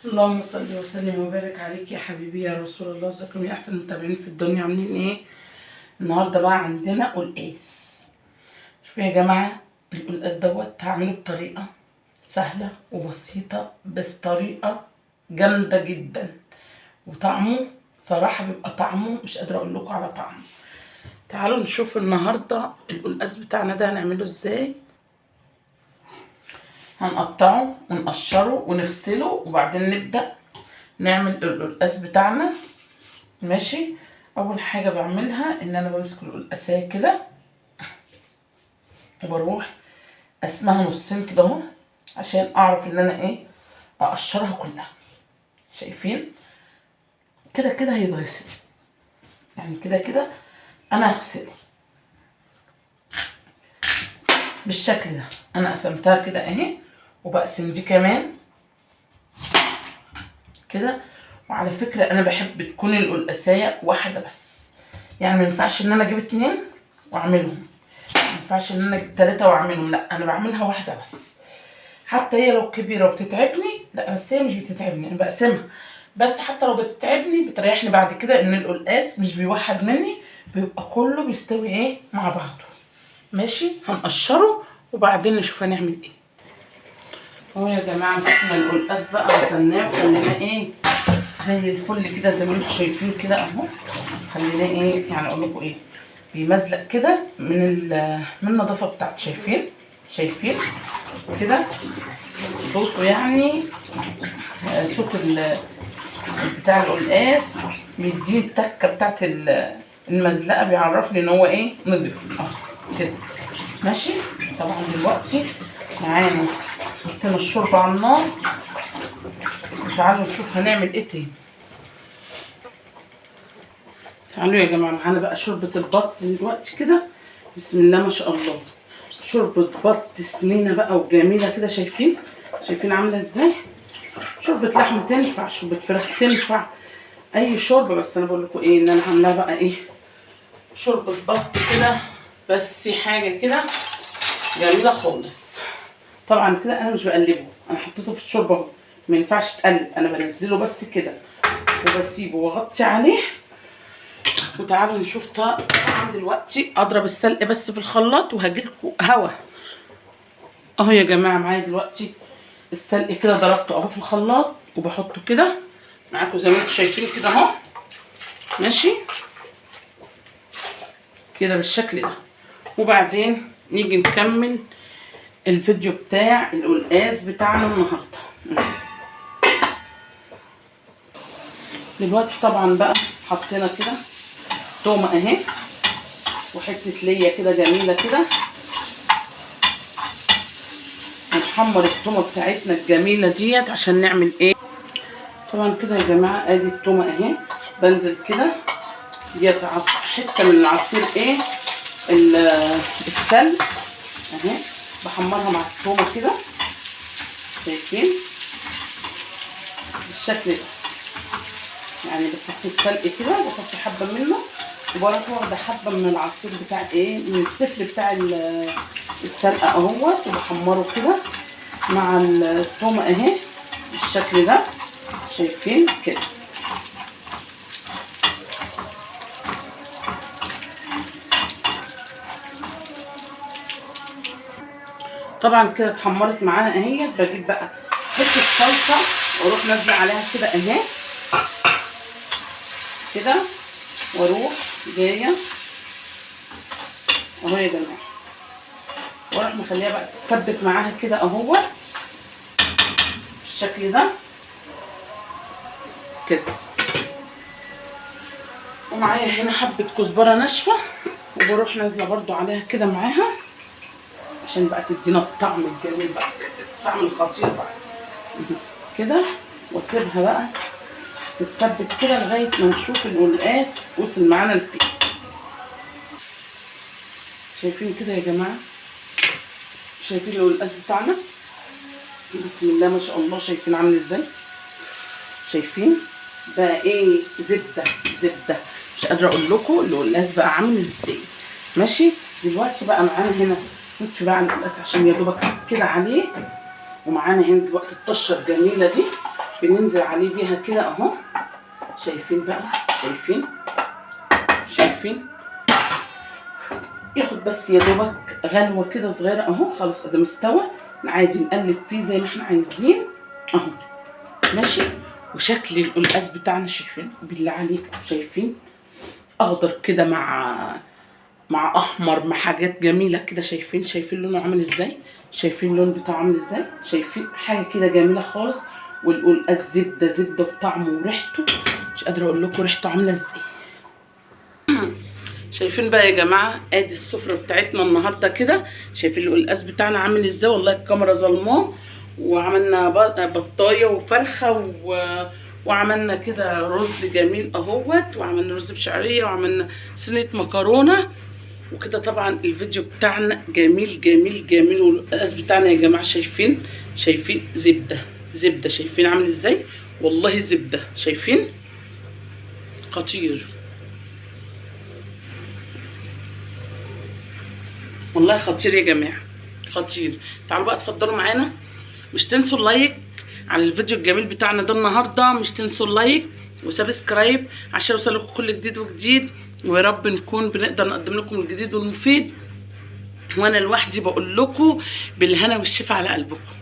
اللهم صل وسلم وبارك عليك يا حبيبي يا رسول الله. ازيكم يا احسن المتابعين في الدنيا، عاملين ايه؟ النهارده بقى عندنا قلقاس. شوفوا يا جماعه، القلقاس دوت هعمله بطريقه سهله وبسيطه، بس طريقه جامده جدا، وطعمه صراحه بيبقى طعمه مش قادره اقول لكم على طعمه. تعالوا نشوف النهارده القلقاس بتاعنا ده هنعمله ازاي. هنقطعه ونقشره ونغسله وبعدين نبدأ نعمل القلقاس بتاعنا. ماشي. اول حاجة بعملها ان انا بمسك القلقاسية كده وبروح اسمها نصين كده اهو، عشان اعرف ان انا ايه اقشرها كلها. شايفين؟ كده كده هيتغسل، يعني كده كده انا هغسله بالشكل ده. انا قسمتها كده اهي، وبقسم دي كمان كده. وعلى فكرة انا بحب تكون القلقاسية واحدة بس، يعني ما ينفعش ان انا اجيب 2 واعملهم، ما ينفعش ان انا اجيب 3 واعملهم، لا انا بعملها واحدة بس. حتى هي لو كبيرة وبتتعبني، لا بس هي مش بتتعبني، انا بقسمها بس. حتى لو بتتعبني بتريحني بعد كده، ان القلقاس مش بيوحد مني، بيبقى كله بيستوي ايه مع بعضه. ماشي. هنقشره وبعدين نشوف هنعمل ايه. اهو يا جماعة مسكنا القلقاس بقى غسلناه وخليناه ايه زي الفل كده، زي ما انتم شايفين كده اهو. خليناه ايه، يعني اقول لكم ايه، بيمزلق كده من النظافه بتاعته. شايفين كده صوته، يعني صوت بتاع القلقاس بيديه التكه بتاعت المزلقه، بيعرفني ان هو ايه نضيف اهو كده. ماشي. طبعا دلوقتي معانا حطينا الشوربه على النار، تعالوا نشوف هنعمل ايه تاني. تعالوا يا جماعه، معانا بقى شوربه البط دلوقتي كده. بسم الله ما شاء الله، شوربه بط سمينه بقى وجميله كده. شايفين عامله ازاي؟ شوربه لحم تنفع، شوربه فراخ تنفع، اي شوربه. بس انا بقول لكم ايه، ان انا عاملاها بقى ايه شوربه بط كده، بس حاجه كده جميله خالص. طبعا كده انا مش بقلبه، انا حطيته في الشوربه اهو، ما ينفعش تقلب، انا بنزله بس كده وبسيبه واغطي عليه. وتعالوا نشوف. طبعا دلوقتي اضرب السلق بس في الخلاط وهجيلكوا هوا اهو يا جماعه. معايا دلوقتي السلق كده، ضربته اهو في الخلاط وبحطه كده معاكم زي ما انتم شايفين كده اهو. ماشي كده بالشكل ده. وبعدين نيجي نكمل الفيديو بتاع القلقاس بتاعنا النهارده. دلوقتي طبعا بقى حطينا كده تومه اهي، وحته ليا كده جميله كده. هنحمر التومه بتاعتنا الجميله ديت عشان نعمل ايه. طبعا كده يا جماعه ادي التومه اهي، بنزل كده ديت حته من العصير ايه السلق اهي، بحمرها مع التومه كده. شايفين بالشكل ده، يعني بصفي السلق كده، بصفي حبه منه وبروح واخده حبه من العصير بتاع ايه، من التفل بتاع السلقه اهوت، وبحمره كده مع التومه اهي بالشكل ده. شايفين كده. طبعا كده اتحمرت معانا اهي. بجيب بقى حته صلصه واروح نازله عليها كده اهي كده، واروح جايه اهو يا جماعه، واروح مخليها بقى تتسبك معاها كده اهو بالشكل ده كده. ومعايا هنا حبه كزبره ناشفه، وبروح نازله برضو عليها كده معاها عشان بقى تدينا الطعم الجميل بقى، الطعم الخطير بقى كده. واسيبها بقى تتسبك كده لغايه ما نشوف القلقاس وصل معانا لفين. شايفين كده يا جماعه؟ شايفين القلقاس بتاعنا؟ بسم الله ما شاء الله. شايفين عامل ازاي؟ شايفين بقى ايه؟ زبده مش قادره اقول لكم القلقاس بقى عامل ازاي. ماشي. دلوقتي بقى معانا هنا نطفي بقى القلقاس عشان يا دوبك كده عليه. ومعانا هنا دلوقتي الطشه الجميله دي بننزل عليه بيها كده اهو. شايفين بقى؟ شايفين ياخد بس يا دوبك غلوه كده صغيره اهو. خلاص ده مستوى. عادي نقلب فيه زي ما احنا عايزين اهو. ماشي. وشكل القلقاس بتاعنا شايفين بالله عليكم؟ شايفين اخضر كده مع احمر مع حاجات جميله كده. شايفين لونه عامل ازاي؟ شايفين اللون بتاعه عامل ازاي؟ شايفين حاجه كده جميله خالص. والقلقاس زبده وطعمه وريحته مش قادره اقول لكم ريحته عامله ازاي. شايفين بقى يا جماعه؟ ادي السفره بتاعتنا النهارده كده. شايفين القلقاس بتاعنا عامل ازاي؟ والله الكاميرا ظلماه. وعملنا بطايه وفرخه وعملنا كده رز جميل اهوت، وعملنا رز بشعريه، وعملنا صينيه مكرونه وكده. طبعا الفيديو بتاعنا جميل والقلقاس بتاعنا يا جماعه شايفين زبده. شايفين عامل ازاي؟ والله زبده. شايفين؟ خطير والله، خطير يا جماعه، خطير. تعالوا بقى اتفضلوا معانا. مش تنسوا اللايك على الفيديو الجميل بتاعنا ده النهارده. مش تنسوا اللايك وسبسكرايب عشان يوصلكم كل جديد وجديد. ويا رب نكون بنقدر نقدم لكم الجديد والمفيد. وانا لوحدي بقول لكم بالهنا والشفا على قلبكم.